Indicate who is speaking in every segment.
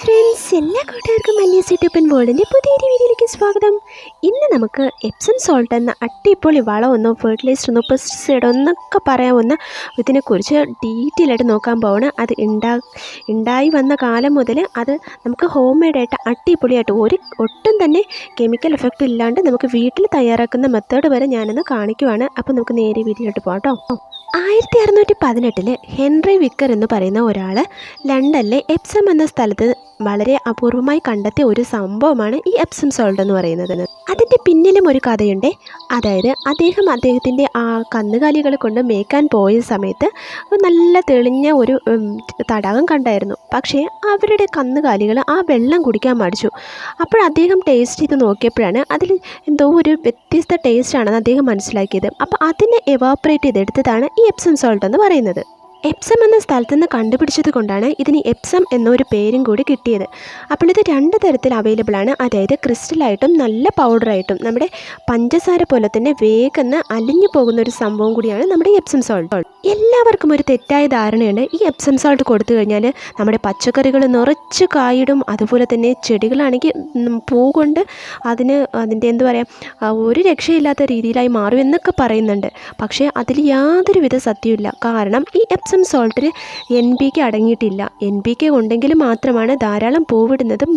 Speaker 1: Friends, എല്ലാ കൂട്ടുകാർക്കും മല്ലീസ് YouTube വേൾഡിൻ്റെ പുതിയൊരു വീഡിയോയിലേക്ക് സ്വാഗതം. ഇന്ന് നമുക്ക് എപ്സം സോൾട്ട് എന്ന അടിപൊളി വളമൊന്നോ ഫെർട്ടിലൈസറൊന്നോ പെസ്റ്റിസൈഡോ എന്നൊക്കെ പറയാവുന്ന ഇതിനെക്കുറിച്ച് ഡീറ്റെയിൽ ആയിട്ട് നോക്കാൻ പോവാണ്. അത് ഉണ്ടായി വന്ന കാലം മുതൽ അത് നമുക്ക് ഹോം മെയ്ഡായിട്ട് അടിപൊളിയായിട്ട് ഒട്ടും തന്നെ കെമിക്കൽ എഫക്റ്റ് ഇല്ലാണ്ട് നമുക്ക് വീട്ടിൽ തയ്യാറാക്കുന്ന മെത്തേഡ് വരെ ഞാനൊന്ന് കാണിക്കുവാണ്. അപ്പോൾ നമുക്ക് നേരെ വീഡിയോയിലോട്ട് പോകാം കേട്ടോ. 1618 ഹെൻറി വിക്കർ എന്ന് പറയുന്ന ഒരാൾ ലണ്ടനിലെ എപ്സം എന്ന സ്ഥലത്ത് വളരെ അപൂർവമായി കണ്ടെത്തിയ ഒരു സംഭവമാണ് ഈ എപ്സം സോൾട്ട് എന്ന് പറയുന്നത്. അതിൻ്റെ പിന്നിലും ഒരു കഥയുണ്ട്. അതായത് അദ്ദേഹത്തിൻ്റെ ആ കന്നുകാലികളെ കൊണ്ട് മേയ്ക്കാൻ പോയ സമയത്ത് നല്ല തെളിഞ്ഞ ഒരു തടാകം കണ്ടായിരുന്നു. പക്ഷേ അവരുടെ കന്നുകാലികൾ ആ വെള്ളം കുടിക്കാൻ മടിച്ചു. അപ്പോൾ അദ്ദേഹം ടേസ്റ്റ് ചെയ്ത് നോക്കിയപ്പോഴാണ് അതിൽ എന്തോ ഒരു വ്യത്യസ്ത ടേസ്റ്റാണെന്ന് അദ്ദേഹം മനസ്സിലാക്കിയത്. അപ്പോൾ അതിനെ എവാപ്പറേറ്റ് ചെയ്തെടുത്തതാണ് ഈ എപ്സം സോൾട്ട് എന്ന് പറയുന്നത്. എപ്സം എന്ന സ്ഥലത്ത് നിന്ന് കണ്ടുപിടിച്ചത് കൊണ്ടാണ് ഇതിന് എപ്സം എന്നൊരു പേരും കൂടി കിട്ടിയത്. അപ്പോൾ ഇത് രണ്ട് തരത്തിൽ അവൈലബിളാണ്. അതായത് ക്രിസ്റ്റലായിട്ടും നല്ല പൗഡറായിട്ടും. നമ്മുടെ പഞ്ചസാര പോലെ തന്നെ വേഗം അലിഞ്ഞു പോകുന്ന ഒരു സംഭവം കൂടിയാണ് നമ്മുടെ എപ്സം സോൾട്ട്. എല്ലാവർക്കും ഒരു തെറ്റായ ധാരണയുണ്ട്. ഈ എപ്സം സോൾട്ട് കൊടുത്തു കഴിഞ്ഞാൽ നമ്മുടെ പച്ചക്കറികൾ നിറച്ച് കായിടും, അതുപോലെ തന്നെ ചെടികളാണെങ്കിൽ പൂ കൊണ്ട് അതിൻ്റെ എന്താ പറയുക, ഒരു രക്ഷയില്ലാത്ത രീതിയിലായി മാറും എന്നൊക്കെ പറയുന്നുണ്ട്. പക്ഷേ അതിൽ യാതൊരുവിധ സത്യമില്ല. കാരണം ഈ എപ്സം സോൾട്ടിൽ NPK അടങ്ങിയിട്ടില്ല. NPK ഉണ്ടെങ്കിൽ മാത്രമാണ് ധാരാളം പൂവിടുന്നതും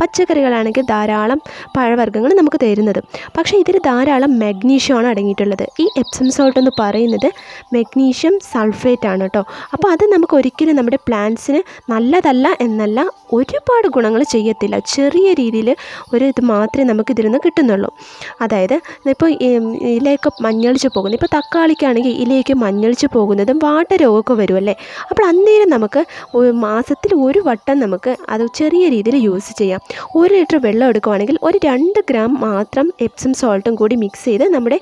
Speaker 1: പച്ചക്കറികളാണെങ്കിൽ ധാരാളം പഴവർഗ്ഗങ്ങൾ നമുക്ക് തരുന്നതും. പക്ഷേ ഇതിൽ ധാരാളം മഗ്നീഷ്യമാണ് അടങ്ങിയിട്ടുള്ളത്. ഈ എപ്സം സോൾട്ട് എന്ന് പറയുന്നത് മഗ്നീഷ്യം സൾഫേറ്റ് ആണ് കേട്ടോ. അപ്പോൾ അത് നമുക്ക് ഒരിക്കലും നമ്മുടെ പ്ലാന്റ്സിന് നല്ലതല്ല എന്നല്ല, ഒരുപാട് ഗുണങ്ങൾ ചെയ്യത്തില്ല. ചെറിയ രീതിയിൽ ഒരു ഇത് മാത്രമേ നമുക്ക് ഇതിൽ നിന്ന് കിട്ടുന്നുള്ളൂ. അതായത് ഇപ്പോൾ ഇലയൊക്കെ മഞ്ഞളിച്ച് പോകുന്നത്, ഇപ്പോൾ തക്കാളിക്കാണെങ്കിൽ ഇലയൊക്കെ മഞ്ഞളിച്ച് പോകുന്നതും വാട്ടരോഗമൊക്കെ വരുമല്ലേ. അപ്പോൾ അന്നേരം നമുക്ക് മാസത്തിൽ ഒരു വട്ടം നമുക്ക് അത് ചെറിയ രീതിയിൽ യൂസ് ചെയ്യാം. 1 ലിറ്റർ വെള്ളം എടുക്കുവാണെങ്കിൽ ഒരു 2 ഗ്രാം മാത്രം എപ്സം സോൾട്ടും കൂടി മിക്സ് ചെയ്ത് നമ്മുടെ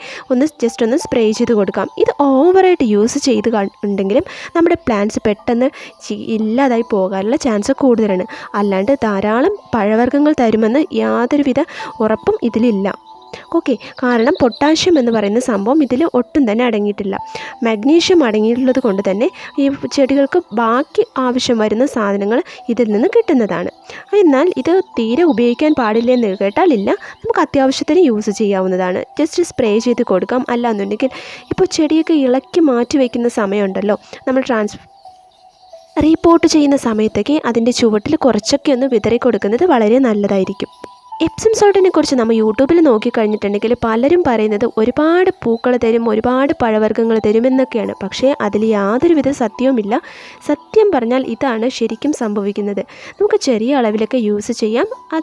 Speaker 1: ജസ്റ്റ് ഒന്ന് സ്പ്രേ ചെയ്ത് കൊടുക്കാം. ഇത് ഓവറായിട്ട് യൂസ് ചെയ്ത് ഉണ്ടെങ്കിലും നമ്മുടെ പ്ലാന്റ്സ് പെട്ടെന്ന് ഇല്ലാതായി പോകാനുള്ള ചാൻസ് കൂടുതലാണ്. അല്ലാണ്ട് ധാരാളം പഴവർഗ്ഗങ്ങൾ തരുമെന്ന് യാതൊരുവിധ ഉറപ്പും ഇതിലില്ല. ഓക്കെ, കാരണം പൊട്ടാഷ്യം എന്ന് പറയുന്ന സംഭവം ഇതിൽ ഒട്ടും തന്നെ അടങ്ങിയിട്ടില്ല. മഗ്നീഷ്യം അടങ്ങിയിട്ടുള്ളത് കൊണ്ട് തന്നെ ഈ ചെടികൾക്ക് ബാക്കി ആവശ്യം വരുന്ന സാധനങ്ങൾ ഇതിൽ നിന്ന് കിട്ടുന്നതാണ്. എന്നാൽ ഇത് തീരെ ഉപയോഗിക്കാൻ പാടില്ല എന്ന് കേട്ടാലില്ല, നമുക്ക് അത്യാവശ്യത്തിന് യൂസ് ചെയ്യാവുന്നതാണ്. ജസ്റ്റ് സ്പ്രേ ചെയ്ത് കൊടുക്കാം. അല്ലാന്നുണ്ടെങ്കിൽ ഇപ്പോൾ ചെടിയൊക്കെ ഇളക്കി മാറ്റി വയ്ക്കുന്ന സമയമുണ്ടല്ലോ, നമ്മൾ റീപോർട്ട് ചെയ്യുന്ന സമയത്തൊക്കെ അതിൻ്റെ ചുവട്ടിൽ കുറച്ചൊക്കെ ഒന്ന് വിതറി കൊടുക്കുന്നത് വളരെ നല്ലതായിരിക്കും. എപ്സം സോൾട്ടിനെ കുറിച്ച് നമ്മൾ യൂട്യൂബിൽ നോക്കിക്കഴിഞ്ഞിട്ടുണ്ടെങ്കിൽ പലരും പറയുന്നത് ഒരുപാട് പൂക്കൾ തരും, ഒരുപാട് പഴവർഗ്ഗങ്ങൾ തരുമെന്നൊക്കെയാണ്. പക്ഷേ അതിൽ യാതൊരുവിധ സത്യവുമില്ല. സത്യം പറഞ്ഞാൽ ഇതാണ് ശരിക്കും സംഭവിക്കുന്നത്. നമുക്ക് ചെറിയ അളവിലൊക്കെ യൂസ് ചെയ്യാം. ആ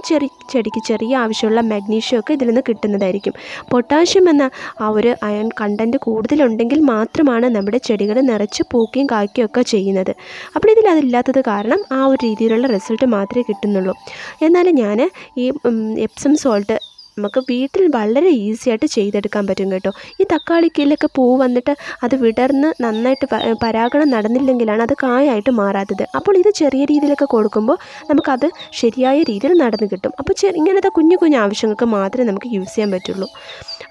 Speaker 1: ചെടിക്ക് ചെറിയ ആവശ്യമുള്ള മഗ്നീഷ്യമൊക്കെ ഇതിൽ നിന്ന് കിട്ടുന്നതായിരിക്കും. പൊട്ടാഷ്യം എന്ന ആ ഒരു അയൺ കണ്ടൻറ്റ് കൂടുതലുണ്ടെങ്കിൽ മാത്രമാണ് നമ്മുടെ ചെടികൾ നിറച്ച് പൂക്കുകയും കായ്ക്കുകയും ഒക്കെ ചെയ്യുന്നത്. അപ്പോൾ അതില്ലാത്തത് കാരണം ആ ഒരു രീതിയിലുള്ള റിസൾട്ട് മാത്രമേ കിട്ടുന്നുള്ളൂ. എന്നാലും ഞാൻ ഈ എപ്സം സോൾട്ട് നമുക്ക് വീട്ടിൽ വളരെ ഈസി ആയിട്ട് ചെയ്തെടുക്കാൻ പറ്റും കേട്ടോ. ഈ തക്കാളിക്കയിലൊക്കെ പൂ വന്നിട്ട് അത് വിടർന്ന് നന്നായിട്ട് പരാഗണം നടന്നില്ലെങ്കിലാണ് അത് കായായിട്ട് മാറാത്തത്. അപ്പോൾ ഇത് ചെറിയ രീതിയിലൊക്കെ കൊടുക്കുമ്പോൾ നമുക്കത് ശരിയായ രീതിയിൽ നടന്ന് കിട്ടും. അപ്പോൾ ഇങ്ങനത്തെ കുഞ്ഞു ആവശ്യങ്ങൾക്ക് മാത്രമേ നമുക്ക് യൂസ് ചെയ്യാൻ പറ്റുള്ളൂ.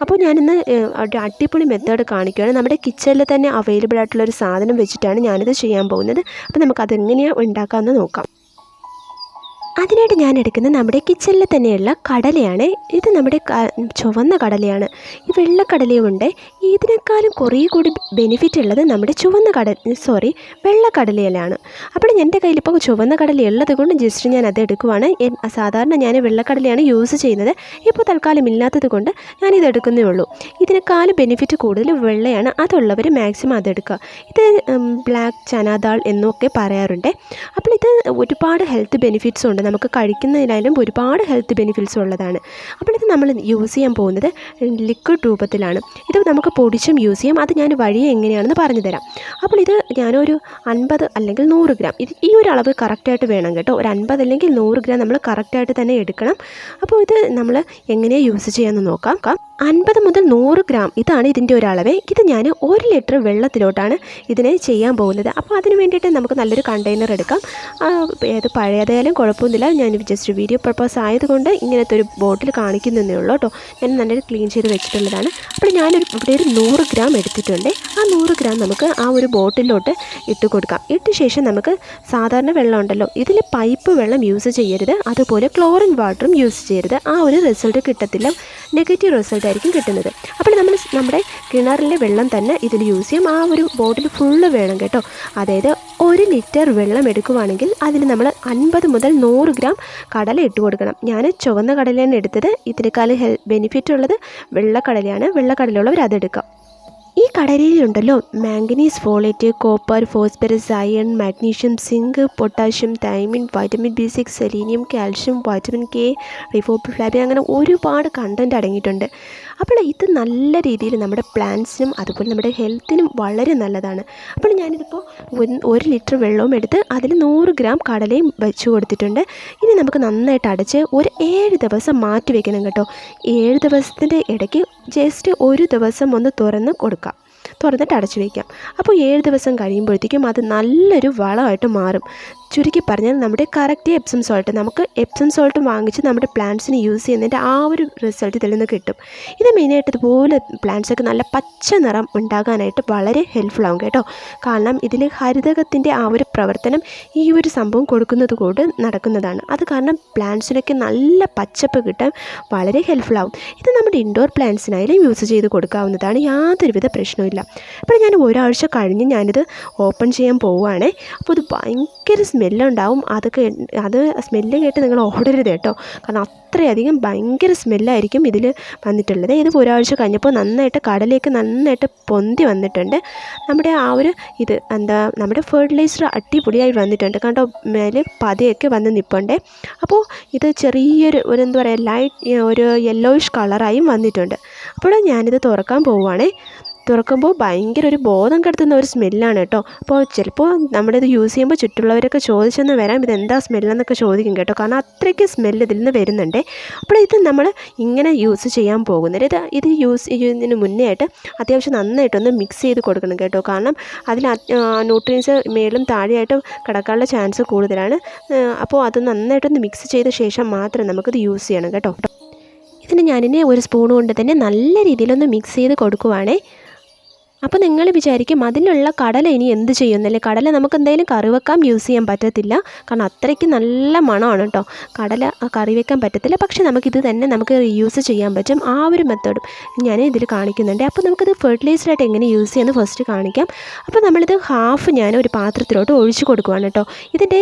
Speaker 1: അപ്പോൾ ഞാനിന്ന് ഒരു അടിപൊളി മെത്തേഡ് കാണിക്കുകയാണ്. നമ്മുടെ കിച്ചണിൽ തന്നെ അവൈലബിൾ ആയിട്ടുള്ളൊരു സാധനം വെച്ചിട്ടാണ് ഞാനിത് ചെയ്യാൻ പോകുന്നത്. അപ്പോൾ നമുക്കതെങ്ങനെയാണ് ഉണ്ടാക്കാമെന്ന് നോക്കാം. അതിനായിട്ട് ഞാൻ എടുക്കുന്നത് നമ്മുടെ കിച്ചണിൽ തന്നെയുള്ള കടലയാണ്. ഇത് നമ്മുടെ ചുവന്ന കടലയാണ്. ഈ വെള്ളക്കടലയുമുണ്ട്. ഇതിനേക്കാളും കുറേ കൂടി ബെനിഫിറ്റ് ഉള്ളത് നമ്മുടെ വെള്ളക്കടലയിലാണ്. അപ്പോൾ എൻ്റെ കയ്യിലിപ്പോൾ ചുവന്ന കടല ഉള്ളത് കൊണ്ട് ജസ്റ്റ് ഞാൻ അത് എടുക്കുവാണ്. സാധാരണ ഞാൻ വെള്ളക്കടലയാണ് യൂസ് ചെയ്യുന്നത്. ഇപ്പോൾ തൽക്കാലം ഇല്ലാത്തത് കൊണ്ട് ഞാനിത് എടുക്കുന്നേ ഉള്ളൂ. ഇതിനേക്കാളും ബെനിഫിറ്റ് കൂടുതൽ വെള്ളയാണ്. അതുള്ളവർ മാക്സിമം അതെടുക്കുക. ഇത് ബ്ലാക്ക് ചനാദാൾ എന്നൊക്കെ പറയാറുണ്ട്. അപ്പോൾ ഇത് ഒരുപാട് ഹെൽത്ത് ബെനിഫിറ്റ്സ് ഉണ്ട്. നമുക്ക് കഴിക്കുന്നതിനായാലും ഒരുപാട് ഹെൽത്ത് ബെനിഫിറ്റ്സ് ഉള്ളതാണ്. അപ്പോൾ ഇത് നമ്മൾ യൂസ് ചെയ്യാൻ പോകുന്നത് ലിക്വിഡ് രൂപത്തിലാണ്. ഇത് നമുക്ക് പൊടിച്ചും യൂസ് ചെയ്യാം. അത് ഞാൻ വഴി എങ്ങനെയാണെന്ന് പറഞ്ഞു തരാം. അപ്പോൾ ഇത് ഞാനൊരു 50 അല്ലെങ്കിൽ 100 ഗ്രാം, ഈ ഒരു അളവ് കറക്റ്റായിട്ട് വേണം കേട്ടോ. ഒരു 50 അല്ലെങ്കിൽ 100 ഗ്രാം നമ്മൾ കറക്റ്റായിട്ട് തന്നെ എടുക്കണം. അപ്പോൾ ഇത് നമ്മൾ എങ്ങനെയാണ് യൂസ് ചെയ്യാമെന്ന് നോക്കാം. 50 മുതൽ 100 ഗ്രാം ഇതാണ് ഇതിൻ്റെ ഒരു അളവ്. ഇത് ഞാൻ 1 ലിറ്റർ വെള്ളത്തിലോട്ടാണ് ഇതിനെ ചെയ്യാൻ പോകുന്നത്. അപ്പോൾ അതിന് വേണ്ടിയിട്ട് നമുക്ക് നല്ലൊരു കണ്ടെയ്നർ എടുക്കാം. ഏത് പഴയതായാലും കുഴപ്പമൊന്നുമില്ല. ഞാൻ ജസ്റ്റ് വീഡിയോ പർപ്പസ് ആയതുകൊണ്ട് ഇങ്ങനത്തെ ഒരു ബോട്ടിൽ കാണിക്കുന്നതേ ഉള്ളൂ കേട്ടോ. ഞാൻ നല്ലൊരു ക്ലീൻ ചെയ്ത് വെച്ചിട്ടുള്ളതാണ്. അപ്പോൾ ഇവിടെ ഒരു 100 ഗ്രാം എടുത്തിട്ടുണ്ട്. ആ 100 ഗ്രാം നമുക്ക് ആ ഒരു ബോട്ടിലോട്ട് ഇട്ട് കൊടുക്കാം. ഇട്ട ശേഷം നമുക്ക് സാധാരണ വെള്ളം ഉണ്ടല്ലോ, ഇതിൽ പൈപ്പ് വെള്ളം യൂസ് ചെയ്യരുത്, അതുപോലെ ക്ലോറിൻ വാട്ടറും യൂസ് ചെയ്യരുത്. ആ ഒരു റിസൾട്ട് കിട്ടത്തില്ല, നെഗറ്റീവ് റിസൾട്ട് ആയിരിക്കും കിട്ടുന്നത്. അപ്പോൾ നമ്മൾ നമ്മുടെ കിണറിലെ വെള്ളം തന്നെ ഇതിൽ യൂസ് ചെയ്യും. ആ ഒരു ബോട്ടിൽ ഫുള്ള് വേണം കേട്ടോ. അതായത് 1 ലിറ്റർ വെള്ളം എടുക്കുവാണെങ്കിൽ അതിൽ നമ്മൾ 50 മുതൽ 100 ഗ്രാം കടല ഇട്ട് കൊടുക്കണം. ഞാൻ ചുവന്ന കടലയാണ് എടുത്തത്. ഇതിനേക്കാൾ ബെനിഫിറ്റ് ഉള്ളത് വെള്ളക്കടലയാണ്. വെള്ളക്കടലുള്ളവർ അതെടുക്കാം. ഈ കടലയിലുണ്ടല്ലോ manganese, folate, copper, phosphorus, iron, magnesium, zinc, potassium, thiamine, vitamin B6, selenium, calcium, vitamin K, riboflavin, അങ്ങനെ ഒരുപാട് കണ്ടൻറ്റ് അടങ്ങിയിട്ടുണ്ട്. അപ്പോൾ ഇത് നല്ല രീതിയിൽ നമ്മുടെ പ്ലാന്റ്സിനും അതുപോലെ നമ്മുടെ ഹെൽത്തിനും വളരെ നല്ലതാണ്. അപ്പോൾ ഞാനിതിപ്പോൾ 1 ലിറ്റർ വെള്ളവും എടുത്ത് അതിൽ 100 ഗ്രാം കടലയും വെച്ച് കൊടുത്തിട്ടുണ്ട്. ഇനി നമുക്ക് നന്നായിട്ട് അടച്ച് ഒരു 7 ദിവസം മാറ്റി വയ്ക്കണം കേട്ടോ. 7 ദിവസത്തിൻ്റെ ഇടയ്ക്ക് ജസ്റ്റ് ഒരു ദിവസം ഒന്ന് തുറന്നിട്ട് അടച്ചു വയ്ക്കാം. അപ്പോൾ 7 ദിവസം കഴിയുമ്പോഴത്തേക്കും അത് നല്ലൊരു വളമായിട്ട് മാറും. ചുരുക്കി പറഞ്ഞാൽ നമ്മുടെ കറക്റ്റ് എപ്സം സോൾട്ട്, നമുക്ക് എപ്സം സോൾട്ട് വാങ്ങിച്ച് നമ്മുടെ പ്ലാന്റ്സിന് യൂസ് ചെയ്യുന്നതിൻ്റെ ആ ഒരു റിസൾട്ട് ഇതിൽ നിന്ന് കിട്ടും. ഇത് മെയിനായിട്ട് ഇതുപോലെ പ്ലാന്റ്സൊക്കെ നല്ല പച്ച നിറം ഉണ്ടാകാനായിട്ട് വളരെ ഹെൽപ്ഫുൾ ആവും കേട്ടോ. കാരണം ഇതിൽ ഹരിതകത്തിൻ്റെ ആ ഒരു പ്രവർത്തനം ഈ ഒരു സംഭവം കൊടുക്കുന്നത് കൊണ്ട് നടക്കുന്നതാണ്. അത് കാരണം പ്ലാന്റ്സിനൊക്കെ നല്ല പച്ചപ്പ് കിട്ടാൻ വളരെ ഹെൽപ്ഫുൾ ആവും. ഇത് നമ്മുടെ ഇൻഡോർ പ്ലാന്റ്സിനായാലും യൂസ് ചെയ്ത് കൊടുക്കാവുന്നതാണ്, യാതൊരുവിധ പ്രശ്നവുമില്ല. അപ്പോൾ ഞാൻ ഒരാഴ്ച കഴിഞ്ഞ് ഞാനിത് ഓപ്പൺ ചെയ്യാൻ പോവുകയാണേ. അപ്പോൾ ഇത് ഭയങ്കര സ്മെല്ലുണ്ടാവും. അത് സ്മെല്ല് കേട്ട് നിങ്ങൾ ഓടരുത് കേട്ടോ. കാരണം അത്രയധികം ഭയങ്കര സ്മെല്ലായിരിക്കും ഇതിൽ വന്നിട്ടുള്ളത്. ഇത് ഒരാഴ്ച കഴിഞ്ഞപ്പോൾ കടലേക്ക് നന്നായിട്ട് പൊന്തി വന്നിട്ടുണ്ട്. നമ്മുടെ ആ ഒരു നമ്മുടെ ഫെർട്ടിലൈസർ അടിപൊളിയായി വന്നിട്ടുണ്ട്. കണ്ടോ, മേലെ പതയൊക്കെ വന്ന് നിൽപ്പുണ്ട്. അപ്പോൾ ഇത് ചെറിയൊരു എന്താ പറയുക, ലൈറ്റ് ഒരു യെല്ലോയിഷ് കളറായും വന്നിട്ടുണ്ട്. അപ്പോൾ ഞാനിത് തുറക്കാൻ പോവുകയാണേ. തുറക്കുമ്പോൾ ഭയങ്കര ഒരു ബോധം കെടുത്തുന്ന ഒരു സ്മെല്ലാണ് കേട്ടോ. അപ്പോൾ ചിലപ്പോൾ നമ്മളിത് യൂസ് ചെയ്യുമ്പോൾ ചുറ്റുള്ളവരൊക്കെ ചോദിച്ചെന്ന് വരാം ഇതെന്താ സ്മെല്ലെന്നൊക്കെ ചോദിക്കും കേട്ടോ. കാരണം അത്രയ്ക്ക് സ്മെല്ല് ഇതിൽ നിന്ന് വരുന്നുണ്ട്. അപ്പോൾ ഇത് നമ്മൾ ഇങ്ങനെ യൂസ് ചെയ്യാൻ പോകുന്നത്, ഇത് യൂസ് ചെയ്യുന്നതിന് മുന്നേ ആയിട്ട് അത്യാവശ്യം നന്നായിട്ടൊന്ന് മിക്സ് ചെയ്ത് കൊടുക്കണം കേട്ടോ. കാരണം അതിൽ ന്യൂട്രിയൻസ് മേലും താഴെയായിട്ട് കിടക്കാനുള്ള ചാൻസ് കൂടുതലാണ്. അപ്പോൾ അത് നന്നായിട്ടൊന്ന് മിക്സ് ചെയ്ത ശേഷം മാത്രം നമുക്കിത് യൂസ് ചെയ്യണം കേട്ടോ. ഇതിന് ഞാനിനെ ഒരു സ്പൂൺ കൊണ്ട് തന്നെ നല്ല രീതിയിലൊന്ന് മിക്സ് ചെയ്ത് കൊടുക്കുവാണേ. അപ്പോൾ നിങ്ങൾ വിചാരിക്കും അതിലുള്ള കടല ഇനി എന്ത് ചെയ്യുന്നല്ലേ, കടല നമുക്ക് എന്തായാലും കറി വെക്കാൻ യൂസ് ചെയ്യാൻ പറ്റത്തില്ല. കാരണം അത്രയ്ക്ക് നല്ല മണമാണ് കേട്ടോ. കടല കറി വെക്കാൻ പറ്റത്തില്ല. പക്ഷേ നമുക്കിത് തന്നെ നമുക്ക് യൂസ് ചെയ്യാൻ പറ്റും. ആ ഒരു മെത്തേഡും ഞാൻ ഇതിൽ കാണിക്കുന്നുണ്ട്. അപ്പോൾ നമുക്കിത് ഫെർട്ടിലൈസറായിട്ട് എങ്ങനെ യൂസ് ചെയ്യുന്നത് ഫസ്റ്റ് കാണിക്കാം. അപ്പോൾ നമ്മളിത് ഹാഫ് ഞാൻ ഒരു പാത്രത്തിലോട്ട് ഒഴിച്ച് കൊടുക്കുവാണ് കേട്ടോ. ഇതിൻ്റെ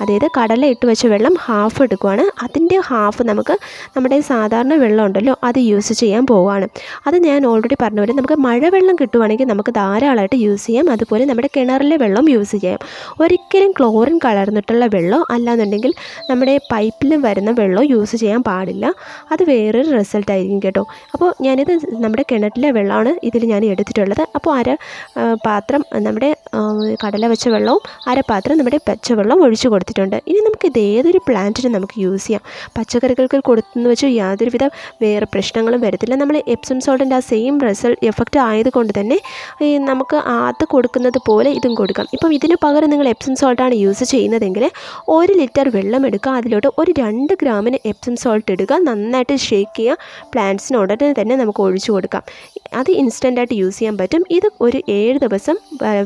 Speaker 1: അതായത് കടല ഇട്ട് വെച്ച വെള്ളം ഹാഫ് എടുക്കുവാണ്. അതിൻ്റെ ഹാഫ് നമുക്ക് നമ്മുടെ സാധാരണ വെള്ളം ഉണ്ടല്ലോ അത് യൂസ് ചെയ്യാൻ പോവുകയാണ്. അത് ഞാൻ ഓൾറെഡി പറഞ്ഞ പോലെ നമുക്ക് മഴവെള്ളം കിട്ടുവാണെങ്കിൽ നമുക്ക് ധാരാളമായിട്ട് യൂസ് ചെയ്യാം. അതുപോലെ നമ്മുടെ കിണറിലെ വെള്ളം യൂസ് ചെയ്യാം. ഒരിക്കലും ക്ലോറിൻ കലർന്നിട്ടുള്ള വെള്ളം അല്ലാന്നുണ്ടെങ്കിൽ നമ്മുടെ പൈപ്പിൽ വരുന്ന വെള്ളം യൂസ് ചെയ്യാൻ പാടില്ല. അത് വേറൊരു റിസൾട്ടായിരിക്കും കേട്ടോ. അപ്പോൾ ഞാനിത് നമ്മുടെ കിണറ്റിലെ വെള്ളമാണ് ഇതിൽ ഞാൻ എടുത്തിട്ടുള്ളത്. അപ്പോൾ പാത്രം നമ്മുടെ കടല വെച്ച വെള്ളവും പാത്രം നമ്മുടെ പച്ചവെള്ളം ഒഴിച്ചു കൊടുത്തിട്ടുണ്ട്. ഇനി നമുക്കിത് ഏതൊരു പ്ലാന്റിനും നമുക്ക് യൂസ് ചെയ്യാം. പച്ചക്കറികൾക്ക് കൊടുത്തെന്ന് വെച്ച് യാതൊരുവിധ വേറെ പ്രശ്നങ്ങളും വരത്തില്ല. നമ്മൾ എപ്സം സോൾട്ടിൻ്റെ ആ സെയിം എഫക്റ്റ് ആയതുകൊണ്ട് തന്നെ നമുക്ക് അത് കൊടുക്കുന്നത് പോലെ ഇതും കൊടുക്കാം. ഇപ്പം ഇതിന് പകരം നിങ്ങൾ എപ്സം സോൾട്ടാണ് യൂസ് ചെയ്യുന്നതെങ്കിൽ 1 ലിറ്റർ വെള്ളം എടുക്കുക, അതിലോട്ട് ഒരു 2 ഗ്രാമിന് എപ്സം സോൾട്ട് ഇടുക, നന്നായിട്ട് ഷേക്ക് ചെയ്യുക, പ്ലാന്റ്സിന് ഉടനെ തന്നെ നമുക്ക് ഒഴിച്ചു കൊടുക്കാം. അത് ഇൻസ്റ്റൻ്റായിട്ട് യൂസ് ചെയ്യാൻ പറ്റും. ഇത് ഒരു 7 ദിവസം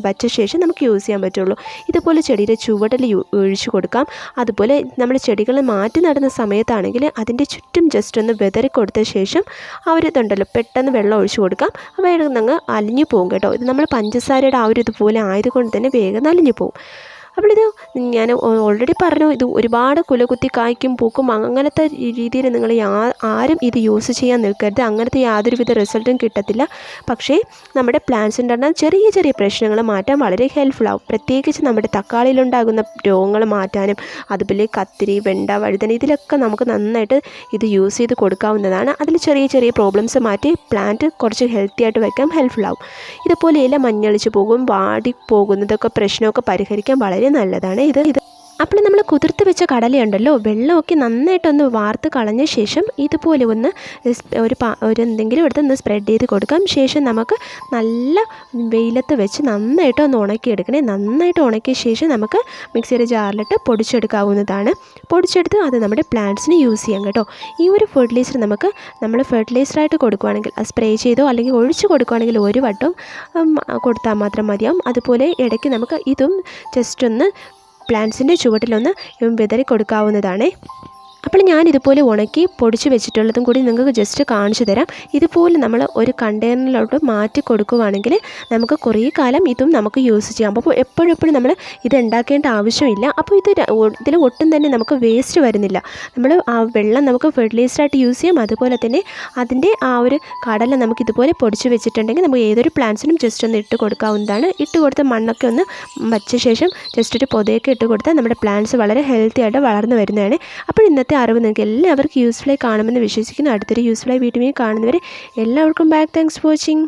Speaker 1: വച്ച ശേഷം നമുക്ക് യൂസ് ചെയ്യാൻ പറ്റുള്ളൂ. ഇതുപോലെ ചെടിയുടെ ചുവട്ടിൽ ഒഴിച്ചു കൊടുക്കാം. അതുപോലെ നമ്മൾ ചെടികൾ മാറ്റി നടുന്ന സമയത്താണെങ്കിൽ അതിൻ്റെ ചുറ്റും ജസ്റ്റ് ഒന്ന് വെതറി കൊടുത്ത ശേഷം ഇതുണ്ടല്ലോ പെട്ടെന്ന് വെള്ളം ഒഴിച്ചു കൊടുക്കാം. വേഗം അങ്ങ് അലിഞ്ഞു പോകും കേട്ടോ. ഇത് നമ്മൾ പഞ്ചസാരയുടെ ആ ഒരു ഇതുപോലെ ആയതുകൊണ്ട് തന്നെ വേഗം അലിഞ്ഞു പോകും. അപ്പോൾ ഇത് ഞാൻ ഓൾറെഡി പറഞ്ഞു, ഇത് ഒരുപാട് കുലകുത്തി കായ്ക്കും പൂക്കും അങ്ങനത്തെ രീതിയിൽ നിങ്ങൾ ആരും ഇത് യൂസ് ചെയ്യാൻ നിൽക്കരുത്. അങ്ങനത്തെ യാതൊരുവിധ റിസൾട്ടും കിട്ടത്തില്ല. പക്ഷേ നമ്മുടെ പ്ലാന്റ്സിൻ്റെ ചെറിയ ചെറിയ പ്രശ്നങ്ങൾ മാറ്റാൻ വളരെ ഹെൽപ്ഫുൾ ആവും. പ്രത്യേകിച്ച് നമ്മുടെ തക്കാളിയിലുണ്ടാകുന്ന രോഗങ്ങൾ മാറ്റാനും അതുപോലെ കത്തിരി, വെണ്ട, വഴുതന ഇതിലൊക്കെ നമുക്ക് നന്നായിട്ട് ഇത് യൂസ് ചെയ്ത് കൊടുക്കാവുന്നതാണ്. അതിൽ ചെറിയ ചെറിയ പ്രോബ്ലംസ് മാറ്റി പ്ലാന്റ് കുറച്ച് ഹെൽത്തി ആയിട്ട് വയ്ക്കാൻ ഹെൽപ്ഫുൾ ആവും. ഇതുപോലെ ഇല മഞ്ഞളിച്ച് പോകും, വാടി പോകുന്നതൊക്കെ പ്രശ്നമൊക്കെ പരിഹരിക്കാൻ വളരെ നല്ലതാണ് ഇത്. അപ്പോൾ നമ്മൾ കുതിർത്ത് വെച്ച കടലയുണ്ടല്ലോ, വെള്ളമൊക്കെ നന്നായിട്ടൊന്ന് വാർത്ത് കളഞ്ഞ ശേഷം ഇതുപോലെ ഒന്ന് ഒരു എന്തെങ്കിലും എടുത്ത് ഒന്ന് സ്പ്രെഡ് ചെയ്ത് കൊടുക്കാം. ശേഷം നമുക്ക് നല്ല വെയിലത്ത് വെച്ച് നന്നായിട്ട് ഒന്ന് ഉണക്കിയെടുക്കണേ. നന്നായിട്ട് ഉണക്കിയ ശേഷം നമുക്ക് മിക്സിയുടെ ജാറിലിട്ട് പൊടിച്ചെടുക്കാവുന്നതാണ്. പൊടിച്ചെടുത്ത് അത് നമ്മുടെ പ്ലാന്റ്സിന് യൂസ് ചെയ്യാം കേട്ടോ. ഈ ഒരു ഫെർട്ടിലൈസർ നമ്മൾ ഫെർട്ടിലൈസറായിട്ട് കൊടുക്കുകയാണെങ്കിൽ അത് സ്പ്രേ ചെയ്തോ അല്ലെങ്കിൽ ഒഴിച്ച് കൊടുക്കുകയാണെങ്കിൽ ഒരു വട്ടം കൊടുത്താൽ മാത്രം മതിയാവും. അതുപോലെ ഇടയ്ക്ക് നമുക്ക് ഇതും ജസ്റ്റ് ഒന്ന് പ്ലാന്റ്സിൻ്റെ ചുവട്ടിലൊന്ന് വിതറി കൊടുക്കാവുന്നതാണ്. അപ്പോൾ ഞാനിതുപോലെ ഉണക്കി പൊടിച്ച് വെച്ചിട്ടുള്ളതും കൂടി നിങ്ങൾക്ക് ജസ്റ്റ് കാണിച്ചു തരാം. ഇതുപോലെ നമ്മൾ ഒരു കണ്ടെയ്നറിലോട്ട് മാറ്റി കൊടുക്കുകയാണെങ്കിൽ നമുക്ക് കുറേ കാലം ഇതും നമുക്ക് യൂസ് ചെയ്യാം. അപ്പോൾ എപ്പോഴും നമ്മൾ ഇത് ഉണ്ടാക്കേണ്ട ആവശ്യമില്ല. അപ്പോൾ ഇതിൽ ഒട്ടും തന്നെ നമുക്ക് വേസ്റ്റ് വരുന്നില്ല. നമ്മൾ ആ വെള്ളം നമുക്ക് ഫെർട്ടിലൈസറായിട്ട് യൂസ് ചെയ്യാം. അതുപോലെ തന്നെ അതിൻ്റെ ആ ഒരു കടല നമുക്ക് ഇതുപോലെ പൊടിച്ച് വെച്ചിട്ടുണ്ടെങ്കിൽ നമുക്ക് ഏതൊരു പ്ലാന്റ്സിനും ജസ്റ്റ് ഒന്ന് ഇട്ട് കൊടുക്കാവുന്നതാണ്. ഇട്ട് കൊടുത്ത മണ്ണൊക്കെ ഒന്ന് വച്ച ശേഷം ജസ്റ്റ് ഒരു പൊതയൊക്കെ ഇട്ട് കൊടുത്താൽ നമ്മുടെ പ്ലാന്റ്സ് വളരെ ഹെൽത്തി ആയിട്ട് വളർന്നു വരുന്നതാണ്. അപ്പോൾ ഇന്നത്തെ അറിവ് നിങ്ങൾക്ക് എല്ലാവർക്കും യൂസ്ഫുള്ളായി കാണുമെന്ന് വിശ്വസിക്കുന്നു. അടുത്തൊരു യൂസ്ഫുള്ളായി വീഡിയോയിൽ കാണുന്നവരെ എല്ലാവർക്കും ബാക്ക്. Thanks for watching.